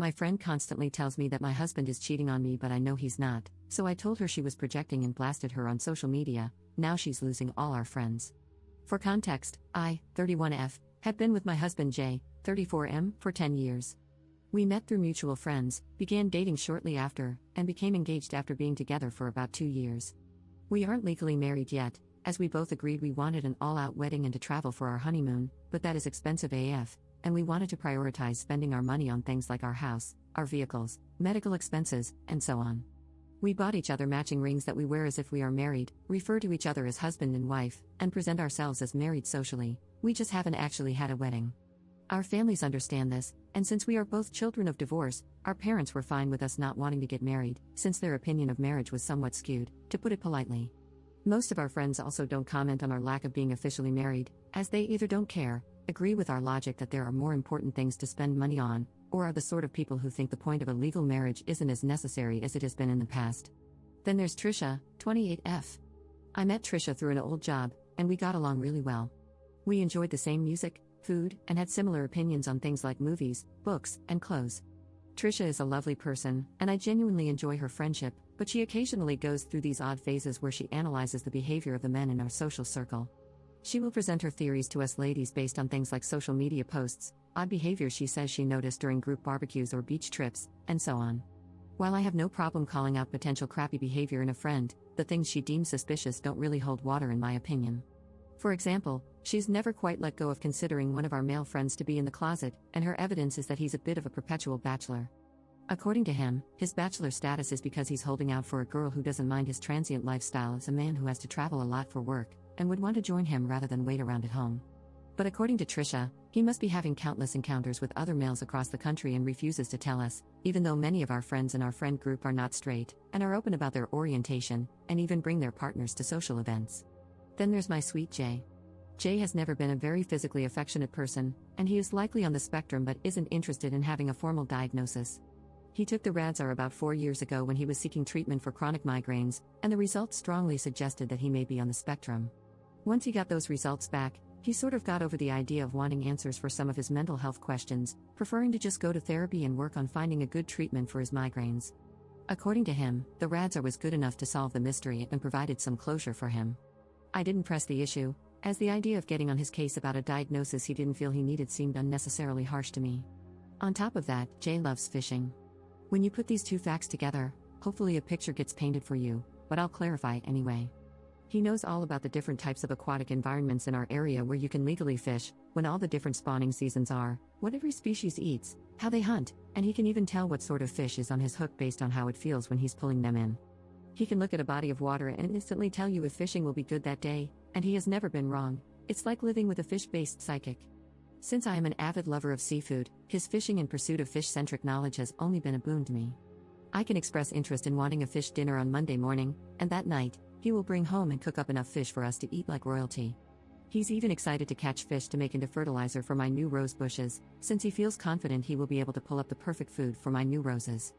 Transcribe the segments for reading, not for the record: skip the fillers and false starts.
My friend constantly tells me that my husband is cheating on me, but I know he's not, so I told her she was projecting and blasted her on social media. Now she's losing all our friends. For context, I, 31F, have been with my husband J, 34M, for 10 years. We met through mutual friends, began dating shortly after, and became engaged after being together for about 2 years. We aren't legally married yet, as we both agreed we wanted an all-out wedding and to travel for our honeymoon, but that is expensive AF, and we wanted to prioritize spending our money on things like our house, our vehicles, medical expenses, and so on. We bought each other matching rings that we wear as if we are married, refer to each other as husband and wife, and present ourselves as married socially. We just haven't actually had a wedding. Our families understand this, and since we are both children of divorce, our parents were fine with us not wanting to get married, since their opinion of marriage was somewhat skewed, to put it politely. Most of our friends also don't comment on our lack of being officially married, as they either don't care, agree with our logic that there are more important things to spend money on, or are the sort of people who think the point of a legal marriage isn't as necessary as it has been in the past. Then there's Trisha, 28F. I met Trisha through an old job, and we got along really well. We enjoyed the same music, food, and had similar opinions on things like movies, books, and clothes. Trisha is a lovely person, and I genuinely enjoy her friendship, but she occasionally goes through these odd phases where she analyzes the behavior of the men in our social circle. She will present her theories to us ladies based on things like social media posts, odd behavior she says she noticed during group barbecues or beach trips, and so on. While I have no problem calling out potential crappy behavior in a friend, the things she deems suspicious don't really hold water in my opinion. For example, she's never quite let go of considering one of our male friends to be in the closet, and her evidence is that he's a bit of a perpetual bachelor. According to him, his bachelor status is because he's holding out for a girl who doesn't mind his transient lifestyle as a man who has to travel a lot for work, and would want to join him rather than wait around at home. But according to Trisha, he must be having countless encounters with other males across the country and refuses to tell us, even though many of our friends in our friend group are not straight, and are open about their orientation, and even bring their partners to social events. Then there's my sweet Jay. Jay has never been a very physically affectionate person, and he is likely on the spectrum but isn't interested in having a formal diagnosis. He took the Radxar about 4 years ago when he was seeking treatment for chronic migraines, and the results strongly suggested that he may be on the spectrum. Once he got those results back, he sort of got over the idea of wanting answers for some of his mental health questions, preferring to just go to therapy and work on finding a good treatment for his migraines. According to him, the Radxar was good enough to solve the mystery and provided some closure for him. I didn't press the issue, as the idea of getting on his case about a diagnosis he didn't feel he needed seemed unnecessarily harsh to me. On top of that, Jay loves fishing. When you put these two facts together, hopefully a picture gets painted for you, but I'll clarify anyway. He knows all about the different types of aquatic environments in our area where you can legally fish, when all the different spawning seasons are, what every species eats, how they hunt, and he can even tell what sort of fish is on his hook based on how it feels when he's pulling them in. He can look at a body of water and instantly tell you if fishing will be good that day, and he has never been wrong. It's like living with a fish-based psychic. Since I am an avid lover of seafood, his fishing in pursuit of fish-centric knowledge has only been a boon to me. I can express interest in wanting a fish dinner on Monday morning, and that night, he will bring home and cook up enough fish for us to eat like royalty. He's even excited to catch fish to make into fertilizer for my new rose bushes, since he feels confident he will be able to pull up the perfect food for my new roses.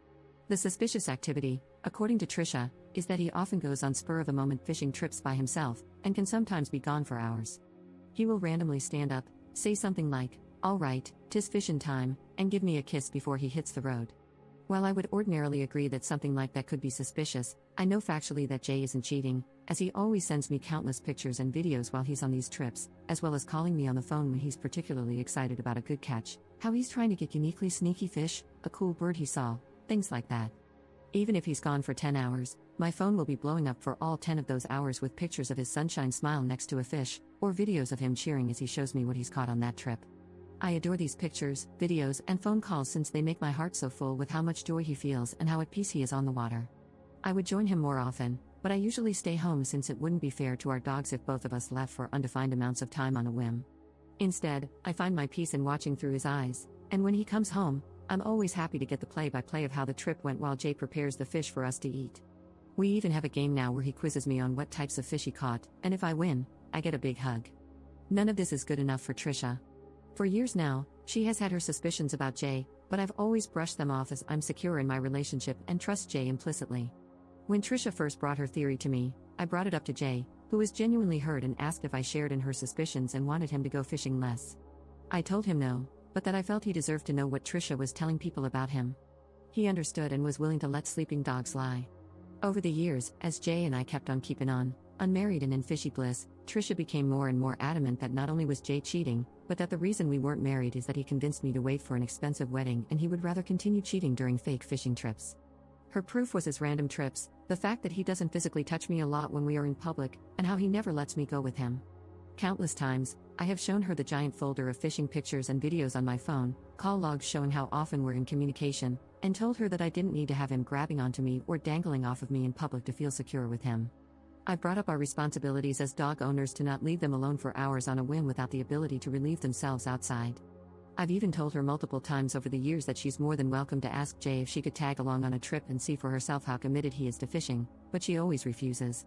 The suspicious activity, according to Trisha, is that he often goes on spur-of-the-moment fishing trips by himself, and can sometimes be gone for hours. He will randomly stand up, say something like, "All right, 'tis fishin' time," and give me a kiss before he hits the road. While I would ordinarily agree that something like that could be suspicious, I know factually that Jay isn't cheating, as he always sends me countless pictures and videos while he's on these trips, as well as calling me on the phone when he's particularly excited about a good catch, how he's trying to get uniquely sneaky fish, a cool bird he saw, things like that. Even if he's gone for 10 hours, my phone will be blowing up for all 10 of those hours with pictures of his sunshine smile next to a fish, or videos of him cheering as he shows me what he's caught on that trip. I adore these pictures, videos, and phone calls since they make my heart so full with how much joy he feels and how at peace he is on the water. I would join him more often, but I usually stay home since it wouldn't be fair to our dogs if both of us left for undefined amounts of time on a whim. Instead, I find my peace in watching through his eyes, and when he comes home, I'm always happy to get the play-by-play of how the trip went while Jay prepares the fish for us to eat. We even have a game now where he quizzes me on what types of fish he caught, and if I win, I get a big hug. None of this is good enough for Trisha. For years now, she has had her suspicions about Jay, but I've always brushed them off as I'm secure in my relationship and trust Jay implicitly. When Trisha first brought her theory to me, I brought it up to Jay, who was genuinely hurt and asked if I shared in her suspicions and wanted him to go fishing less. I told him no, but that I felt he deserved to know what Trisha was telling people about him. He understood and was willing to let sleeping dogs lie. Over the years, as Jay and I kept on keeping on, unmarried and in fishy bliss, Trisha became more and more adamant that not only was Jay cheating, but that the reason we weren't married is that he convinced me to wait for an expensive wedding and he would rather continue cheating during fake fishing trips. Her proof was his random trips, the fact that he doesn't physically touch me a lot when we are in public, and how he never lets me go with him. Countless times, I have shown her the giant folder of fishing pictures and videos on my phone, call logs showing how often we're in communication, and told her that I didn't need to have him grabbing onto me or dangling off of me in public to feel secure with him. I brought up our responsibilities as dog owners to not leave them alone for hours on a whim without the ability to relieve themselves outside. I've even told her multiple times over the years that she's more than welcome to ask Jay if she could tag along on a trip and see for herself how committed he is to fishing, but she always refuses.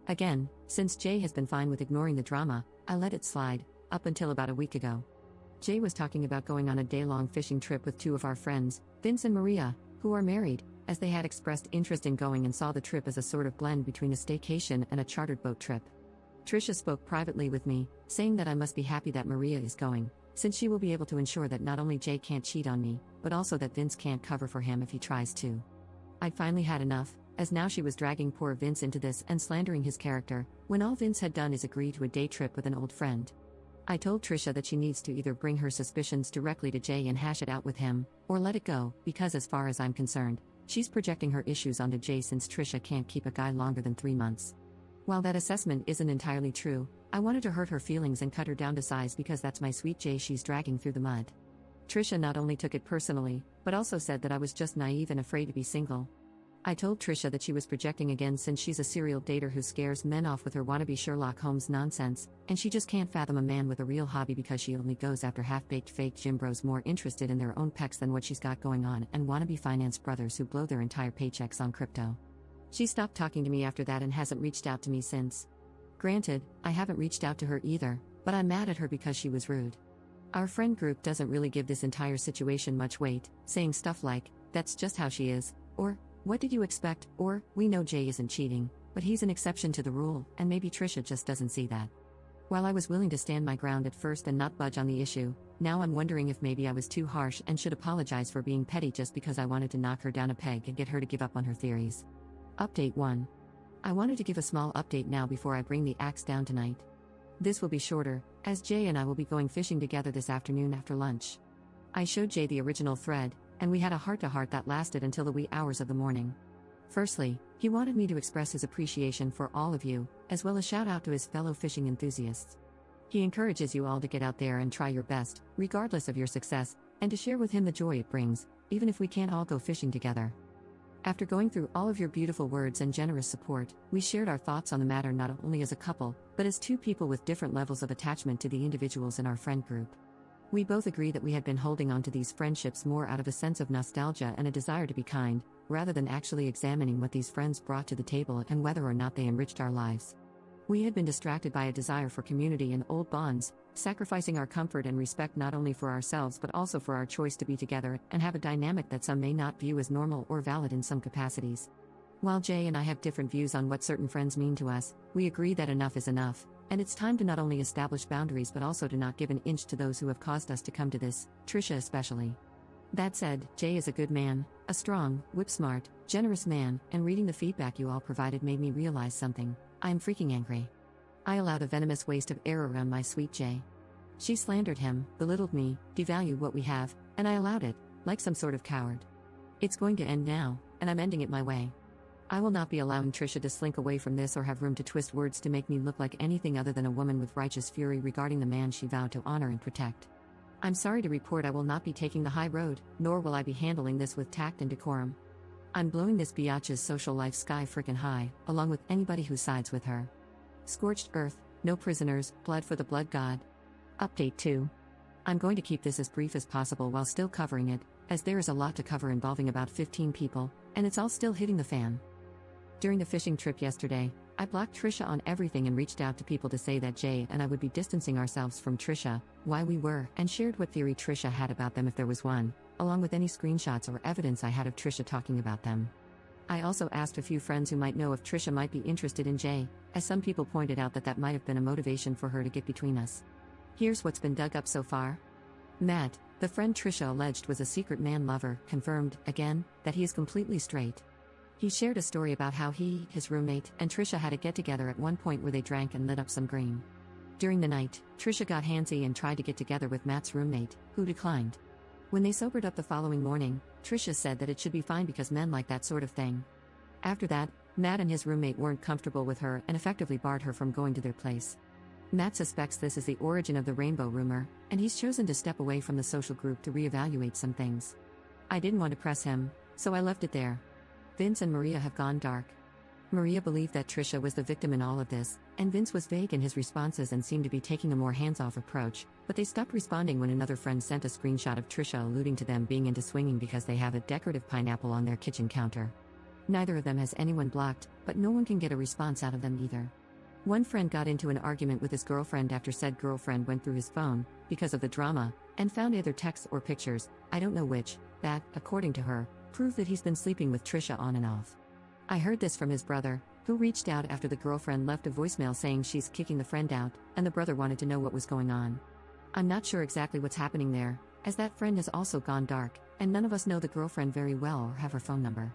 Again, since Jay has been fine with ignoring the drama, I let it slide, up until about a week ago. Jay was talking about going on a day-long fishing trip with two of our friends, Vince and Maria, who are married, as they had expressed interest in going and saw the trip as a sort of blend between a staycation and a chartered boat trip. Trisha spoke privately with me, saying that I must be happy that Maria is going, since she will be able to ensure that not only Jay can't cheat on me, but also that Vince can't cover for him if he tries to. I'd finally had enough, as now she was dragging poor Vince into this and slandering his character, when all Vince had done is agree to a day trip with an old friend. I told Trisha that she needs to either bring her suspicions directly to Jay and hash it out with him, or let it go, because as far as I'm concerned, she's projecting her issues onto Jay since Trisha can't keep a guy longer than 3 months. While that assessment isn't entirely true, I wanted to hurt her feelings and cut her down to size because that's my sweet Jay she's dragging through the mud. Trisha not only took it personally, but also said that I was just naive and afraid to be single. I told Trisha that she was projecting again since she's a serial dater who scares men off with her wannabe Sherlock Holmes nonsense, and she just can't fathom a man with a real hobby because she only goes after half-baked fake gym bros more interested in their own pecs than what she's got going on and wannabe finance brothers who blow their entire paychecks on crypto. She stopped talking to me after that and hasn't reached out to me since. Granted, I haven't reached out to her either, but I'm mad at her because she was rude. Our friend group doesn't really give this entire situation much weight, saying stuff like, "That's just how she is," or, "What did you expect?" or, "We know Jay isn't cheating, but he's an exception to the rule, and maybe Trisha just doesn't see that." While I was willing to stand my ground at first and not budge on the issue, now I'm wondering if maybe I was too harsh and should apologize for being petty just because I wanted to knock her down a peg and get her to give up on her theories. Update 1. I wanted to give a small update now before I bring the axe down tonight. This will be shorter, as Jay and I will be going fishing together this afternoon after lunch. I showed Jay the original thread, and we had a heart-to-heart that lasted until the wee hours of the morning. Firstly, he wanted me to express his appreciation for all of you, as well as shout out to his fellow fishing enthusiasts. He encourages you all to get out there and try your best, regardless of your success, and to share with him the joy it brings, even if we can't all go fishing together. After going through all of your beautiful words and generous support, we shared our thoughts on the matter not only as a couple, but as two people with different levels of attachment to the individuals in our friend group. We both agree that we had been holding on to these friendships more out of a sense of nostalgia and a desire to be kind, rather than actually examining what these friends brought to the table and whether or not they enriched our lives. We had been distracted by a desire for community and old bonds, sacrificing our comfort and respect not only for ourselves but also for our choice to be together and have a dynamic that some may not view as normal or valid in some capacities. While Jay and I have different views on what certain friends mean to us, we agree that enough is enough, and it's time to not only establish boundaries but also to not give an inch to those who have caused us to come to this, Trisha especially. That said, Jay is a good man, a strong, whip-smart, generous man, and reading the feedback you all provided made me realize something. I'm freaking angry. I allowed a venomous waste of air around my sweet Jay. She slandered him, belittled me, devalued what we have, and I allowed it, like some sort of coward. It's going to end now, and I'm ending it my way. I will not be allowing Trisha to slink away from this or have room to twist words to make me look like anything other than a woman with righteous fury regarding the man she vowed to honor and protect. I'm sorry to report I will not be taking the high road, nor will I be handling this with tact and decorum. I'm blowing this biatch's social life sky frickin' high, along with anybody who sides with her. Scorched earth, no prisoners, blood for the blood god. Update 2. I'm going to keep this as brief as possible while still covering it, as there is a lot to cover involving about 15 people, and it's all still hitting the fan. During the fishing trip yesterday, I blocked Trisha on everything and reached out to people to say that Jay and I would be distancing ourselves from Trisha, why we were, and shared what theory Trisha had about them if there was one, along with any screenshots or evidence I had of Trisha talking about them. I also asked a few friends who might know if Trisha might be interested in Jay, as some people pointed out that that might have been a motivation for her to get between us. Here's what's been dug up so far. Matt, The friend Trisha alleged was a secret man lover, confirmed, again, that he is completely straight. He shared a story about how he, his roommate, and Trisha had a get-together at one point where they drank and lit up some green. During the night, Trisha got handsy and tried to get together with Matt's roommate, who declined. When they sobered up the following morning, Trisha said that it should be fine because men like that sort of thing. After that, Matt and his roommate weren't comfortable with her and effectively barred her from going to their place. Matt suspects this is the origin of the rainbow rumor, and he's chosen to step away from the social group to reevaluate some things. I didn't want to press him, so I left it there. Vince and Maria have gone dark. Maria believed that Trisha was the victim in all of this, and Vince was vague in his responses and seemed to be taking a more hands-off approach, but they stopped responding when another friend sent a screenshot of Trisha alluding to them being into swinging because they have a decorative pineapple on their kitchen counter. Neither of them has anyone blocked, but no one can get a response out of them either. One friend got into an argument with his girlfriend after said girlfriend went through his phone, because of the drama, and found either texts or pictures, I don't know which, that, according to her, proved that he's been sleeping with Trisha on and off. I heard this from his brother, who reached out after the girlfriend left a voicemail saying she's kicking the friend out, and the brother wanted to know what was going on. I'm not sure exactly what's happening there, as that friend has also gone dark, and none of us know the girlfriend very well or have her phone number.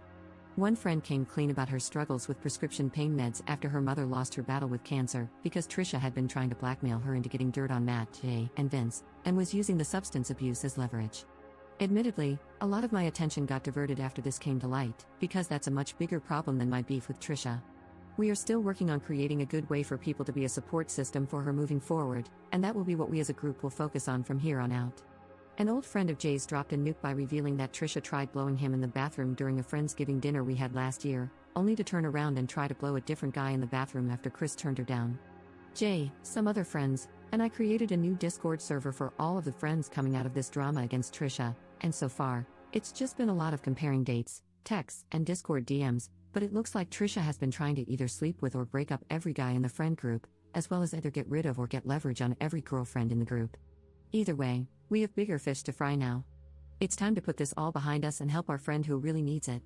One friend came clean about her struggles with prescription pain meds after her mother lost her battle with cancer because Trisha had been trying to blackmail her into getting dirt on Matt, Jay, and Vince, and was using the substance abuse as leverage. Admittedly, a lot of my attention got diverted after this came to light, because that's a much bigger problem than my beef with Trisha. We are still working on creating a good way for people to be a support system for her moving forward, and that will be what we as a group will focus on from here on out. An old friend of Jay's dropped a nuke by revealing that Trisha tried blowing him in the bathroom during a Friendsgiving dinner we had last year, only to turn around and try to blow a different guy in the bathroom after Chris turned her down. Jay, some other friends, and I created a new Discord server for all of the friends coming out of this drama against Trisha, and so far, it's just been a lot of comparing dates, texts, and Discord DMs, but it looks like Trisha has been trying to either sleep with or break up every guy in the friend group, as well as either get rid of or get leverage on every girlfriend in the group. Either way, we have bigger fish to fry now. It's time to put this all behind us and help our friend who really needs it.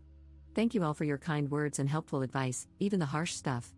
Thank you all for your kind words and helpful advice, even the harsh stuff.